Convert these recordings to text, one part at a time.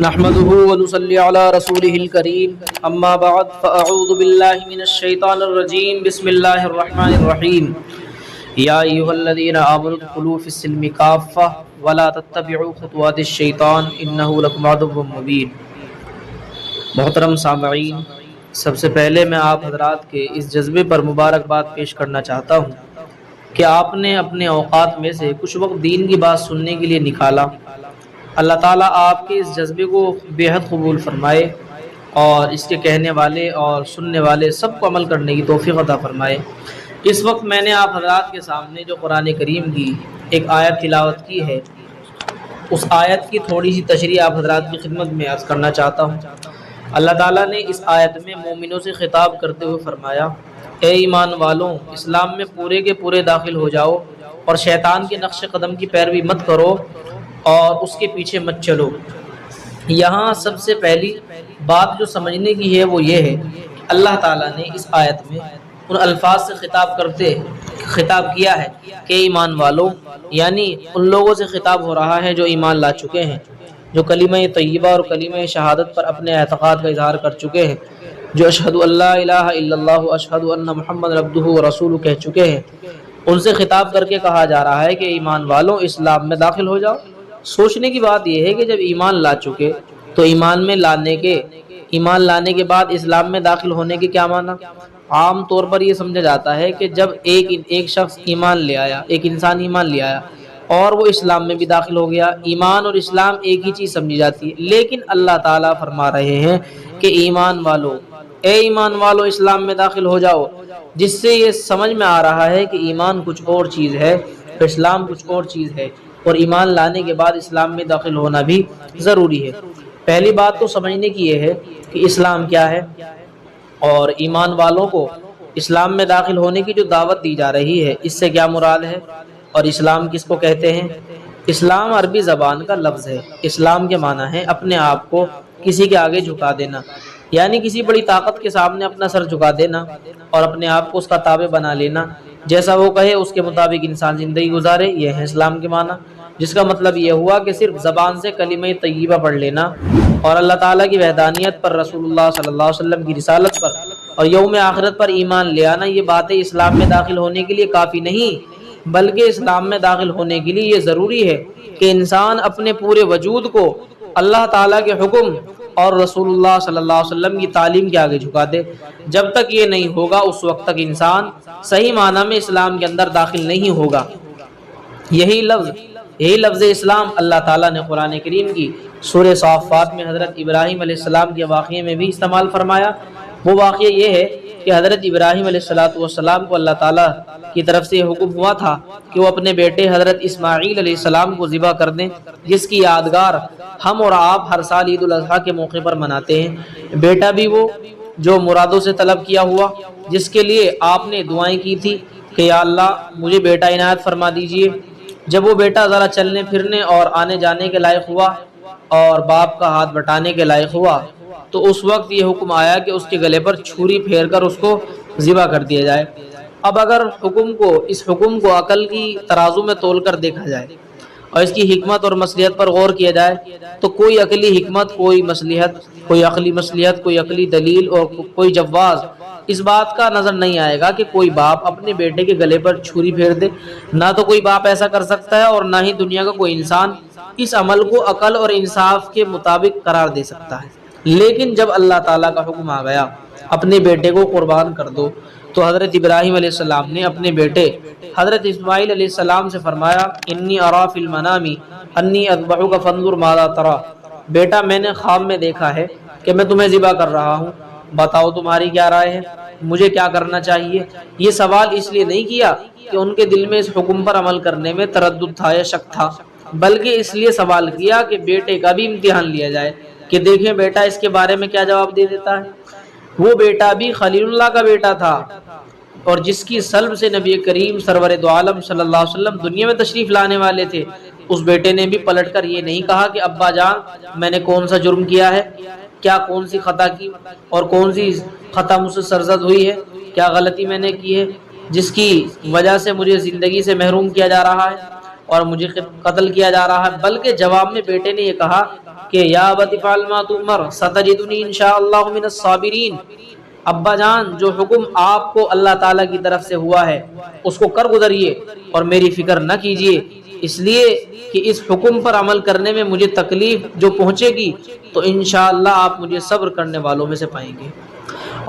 نحمده ونصلي على رسوله الكريم اما بعد فاعوذ بالله من الشيطان الرجيم بسم الله الرحمن الرحيم يا ايها الذين امنوا ادخلوا في السلم كافة ولا تتبعوا خطوات الشيطان انه لكم عدو مبين۔ محترم سامعین، سب سے پہلے میں آپ حضرات کے اس جذبے پر مبارکباد پیش کرنا چاہتا ہوں کہ آپ نے اپنے اوقات میں سے کچھ وقت دین کی بات سننے کے لیے نکالا۔ اللہ تعالیٰ آپ کے اس جذبے کو بے حد قبول فرمائے اور اس کے کہنے والے اور سننے والے سب کو عمل کرنے کی توفیق عطا فرمائے۔ اس وقت میں نے آپ حضرات کے سامنے جو قرآن کریم کی ایک آیت تلاوت کی ہے، اس آیت کی تھوڑی سی تشریح آپ حضرات کی خدمت میں عرض کرنا چاہتا ہوں۔ اللہ تعالیٰ نے اس آیت میں مومنوں سے خطاب کرتے ہوئے فرمایا، اے ایمان والوں، اسلام میں پورے کے پورے داخل ہو جاؤ اور شیطان کے نقش قدم کی پیروی مت کرو اور اس کے پیچھے مت چلو۔ یہاں سب سے پہلی بات جو سمجھنے کی ہے وہ یہ ہے کہ اللہ تعالیٰ نے اس آیت میں ان الفاظ سے خطاب کیا ہے کہ ایمان والوں، یعنی ان لوگوں سے خطاب ہو رہا ہے جو ایمان لا چکے ہیں، جو کلمہ طیبہ اور کلمہ شہادت پر اپنے اعتقاد کا اظہار کر چکے ہیں، جو اشہد اللہ الہ الا اللہ اشہد ان محمد عبدہ و رسولہ کہہ چکے ہیں۔ ان سے خطاب کر کے کہا جا رہا ہے کہ ایمان والوں، اسلام میں داخل ہو جاؤ۔ سوچنے کی بات یہ ہے کہ جب ایمان لا چکے تو ایمان لانے کے بعد اسلام میں داخل ہونے کے کیا معنی؟ عام طور پر یہ سمجھا جاتا ہے کہ جب ایک شخص ایمان لے آیا، ایک انسان ایمان لے آیا اور وہ اسلام میں بھی داخل ہو گیا، ایمان اور اسلام ایک ہی چیز سمجھی جاتی ہے، لیکن اللہ تعالیٰ فرما رہے ہیں کہ ایمان والو، اے ایمان والو، اسلام میں داخل ہو جاؤ، جس سے یہ سمجھ میں آ رہا ہے کہ ایمان کچھ اور چیز ہے، اسلام کچھ اور چیز ہے، اور ایمان لانے کے بعد اسلام میں داخل ہونا بھی ضروری ہے۔ پہلی بات تو سمجھنے کی یہ ہے کہ اسلام کیا ہے، اور ایمان والوں کو اسلام میں داخل ہونے کی جو دعوت دی جا رہی ہے اس سے کیا مراد ہے، اور اسلام کس کو کہتے ہیں۔ اسلام عربی زبان کا لفظ ہے۔ اسلام کے معنی ہے اپنے آپ کو کسی کے آگے جھکا دینا، یعنی کسی بڑی طاقت کے سامنے اپنا سر جھکا دینا اور اپنے آپ کو اس کا تابع بنا لینا، جیسا وہ کہے اس کے مطابق انسان زندگی گزارے، یہ ہے اسلام کے معنی، جس کا مطلب یہ ہوا کہ صرف زبان سے کلمہ طیبہ پڑھ لینا اور اللہ تعالیٰ کی وحدانیت پر، رسول اللہ صلی اللہ علیہ وسلم کی رسالت پر اور یوم آخرت پر ایمان لے آنا، یہ باتیں اسلام میں داخل ہونے کے لیے کافی نہیں، بلکہ اسلام میں داخل ہونے کے لیے یہ ضروری ہے کہ انسان اپنے پورے وجود کو اللہ تعالیٰ کے حکم اور رسول اللہ صلی اللہ علیہ وسلم کی تعلیم کے آگے جھکا دے۔ جب تک یہ نہیں ہوگا اس وقت تک انسان صحیح معنی میں اسلام کے اندر داخل نہیں ہوگا۔ یہی لفظ اسلام اللہ تعالیٰ نے قرآن کریم کی سورہ صافات میں حضرت ابراہیم علیہ السلام کے واقعے میں بھی استعمال فرمایا۔ وہ واقعہ یہ ہے کہ حضرت ابراہیم علیہ السلام کو اللہ تعالیٰ کی طرف سے حکم ہوا تھا کہ وہ اپنے بیٹے حضرت اسماعیل علیہ السلام کو ذبح کر دیں، جس کی یادگار ہم اور آپ ہر سال عید الاضحیٰ کے موقع پر مناتے ہیں۔ بیٹا بھی وہ جو مرادوں سے طلب کیا ہوا، جس کے لیے آپ نے دعائیں کی تھی کہ یا اللہ مجھے بیٹا عنایت فرما دیجئے۔ جب وہ بیٹا ذرا چلنے پھرنے اور آنے جانے کے لائق ہوا اور باپ کا ہاتھ بٹانے کے لائق ہوا تو اس وقت یہ حکم آیا کہ اس کے گلے پر چھری پھیر کر اس کو ذبح کر دیا جائے۔ اب اگر اس حکم کو عقل کی ترازو میں تول کر دیکھا جائے اور اس کی حکمت اور مصلحت پر غور کیا جائے تو کوئی عقلی حکمت، کوئی مصلحت، کوئی عقلی مصلحت، کوئی عقلی دلیل اور کوئی جواز اس بات کا نظر نہیں آئے گا کہ کوئی باپ اپنے بیٹے کے گلے پر چھری پھیر دے۔ نہ تو کوئی باپ ایسا کر سکتا ہے اور نہ ہی دنیا کا کوئی انسان اس عمل کو عقل اور انصاف کے مطابق قرار دے سکتا ہے۔ لیکن جب اللہ تعالیٰ کا حکم آ گیا اپنے بیٹے کو قربان کر دو، تو حضرت ابراہیم علیہ السلام نے اپنے بیٹے حضرت اسماعیل علیہ السلام سے فرمایا، انی ارا فی المنام انی اذبحک فانظر ماذا تری، بیٹا میں نے خواب میں دیکھا ہے کہ میں تمہیں ذبح کر رہا ہوں، بتاؤ تمہاری کیا رائے ہے، مجھے کیا کرنا چاہیے۔ یہ سوال اس لیے نہیں کیا کہ ان کے دل میں اس حکم پر عمل کرنے میں تردد تھا یا شک تھا، بلکہ اس لیے سوال کیا کہ بیٹے کا بھی امتحان لیا جائے کہ دیکھیں بیٹا اس کے بارے میں کیا جواب دے دیتا ہے۔ وہ بیٹا بھی خلیل اللہ کا بیٹا تھا اور جس کی سلب سے نبی کریم سرور دو عالم صلی اللہ علیہ وسلم دنیا میں تشریف لانے والے تھے۔ اس بیٹے نے بھی پلٹ کر یہ نہیں کہا کہ ابا جان میں نے کون سا جرم کیا ہے، کیا کون سی خطا کی اور کون سی خطا مجھ سے سرزد ہوئی ہے، کیا غلطی میں نے کی ہے جس کی وجہ سے مجھے زندگی سے محروم کیا جا رہا ہے اور مجھے قتل کیا جا رہا ہے، بلکہ جواب میں بیٹے نے یہ کہا کہ یا ابت افعل ما تؤمر ستجدنی انشاءاللہ من الصابرین، ابا جان جو حکم آپ کو اللہ تعالیٰ کی طرف سے ہوا ہے اس کو کر گزریے اور میری فکر نہ کیجیے، اس لیے کہ اس حکم پر عمل کرنے میں مجھے تکلیف جو پہنچے گی تو انشاءاللہ آپ مجھے صبر کرنے والوں میں سے پائیں گے۔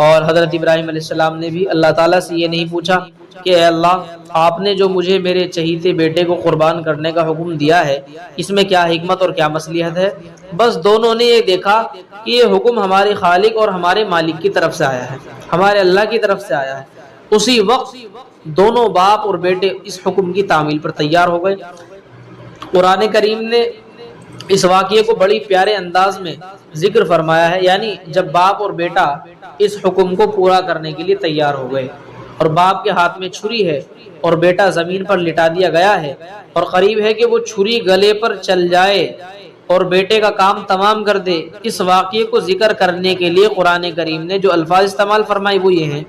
اور حضرت ابراہیم علیہ السلام نے بھی اللہ تعالیٰ سے یہ نہیں پوچھا کہ اے اللہ آپ نے جو مجھے میرے چہیتے بیٹے کو قربان کرنے کا حکم دیا ہے اس میں کیا حکمت اور کیا مصلحت ہے، بس دونوں نے یہ دیکھا کہ یہ حکم ہمارے خالق اور ہمارے مالک کی طرف سے آیا ہے، ہمارے اللہ کی طرف سے آیا ہے۔ اسی وقت دونوں باپ اور بیٹے اس حکم کی تعمیل پر تیار ہو گئے۔ قرآن کریم نے اس واقعے کو بڑی پیارے انداز میں ذکر فرمایا ہے، یعنی جب باپ اور بیٹا اس حکم کو پورا کرنے کے لیے تیار ہو گئے اور باپ کے ہاتھ میں چھری ہے اور بیٹا زمین پر لٹا دیا گیا ہے اور قریب ہے کہ وہ چھری گلے پر چل جائے اور بیٹے کا کام تمام کر دے، اس واقعے کو ذکر کرنے کے لیے قرآن کریم نے جو الفاظ استعمال فرمائے وہ یہ ہیں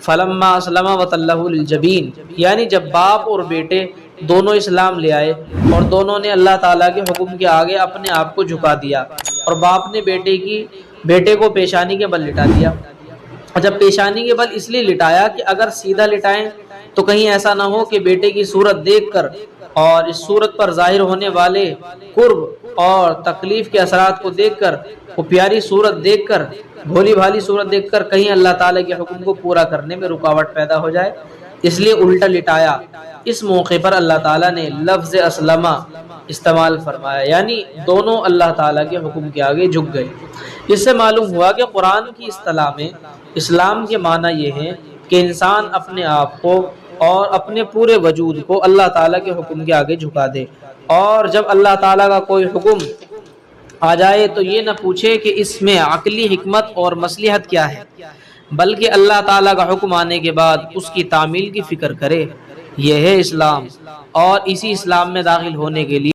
فلما اسلم وتلہ للجبین، یعنی جب باپ اور بیٹے دونوں اسلام لے آئے اور دونوں نے اللہ تعالیٰ کے حکم کے آگے اپنے آپ کو جھکا دیا اور باپ نے بیٹے کو پیشانی کے بل لٹا دیا۔ جب پیشانی کے بل اس لیے لٹایا کہ اگر سیدھا لٹائیں تو کہیں ایسا نہ ہو کہ بیٹے کی صورت دیکھ کر اور اس صورت پر ظاہر ہونے والے قرب اور تکلیف کے اثرات کو دیکھ کر، وہ پیاری صورت دیکھ کر، بھولی بھالی صورت دیکھ کر کہیں اللہ تعالیٰ کے حکم کو پورا کرنے میں رکاوٹ پیدا ہو جائے، اس لیے الٹا لٹایا۔ اس موقع پر اللہ تعالیٰ نے لفظ اسلمہ استعمال فرمایا، یعنی دونوں اللہ تعالیٰ کے حکم کے آگے جھک گئے۔ اس سے معلوم ہوا کہ قرآن کی اصطلاح میں اسلام کے معنی یہ ہے کہ انسان اپنے آپ کو اور اپنے پورے وجود کو اللہ تعالیٰ کے حکم کے آگے جھکا دے، اور جب اللہ تعالیٰ کا کوئی حکم آ جائے تو یہ نہ پوچھے کہ اس میں عقلی حکمت اور مصلحت کیا ہے، بلکہ اللہ تعالیٰ کا حکم آنے کے بعد اس کی تعمیل کی فکر کرے۔ یہ ہے اسلام، اور اسی اسلام میں داخل ہونے کے لیے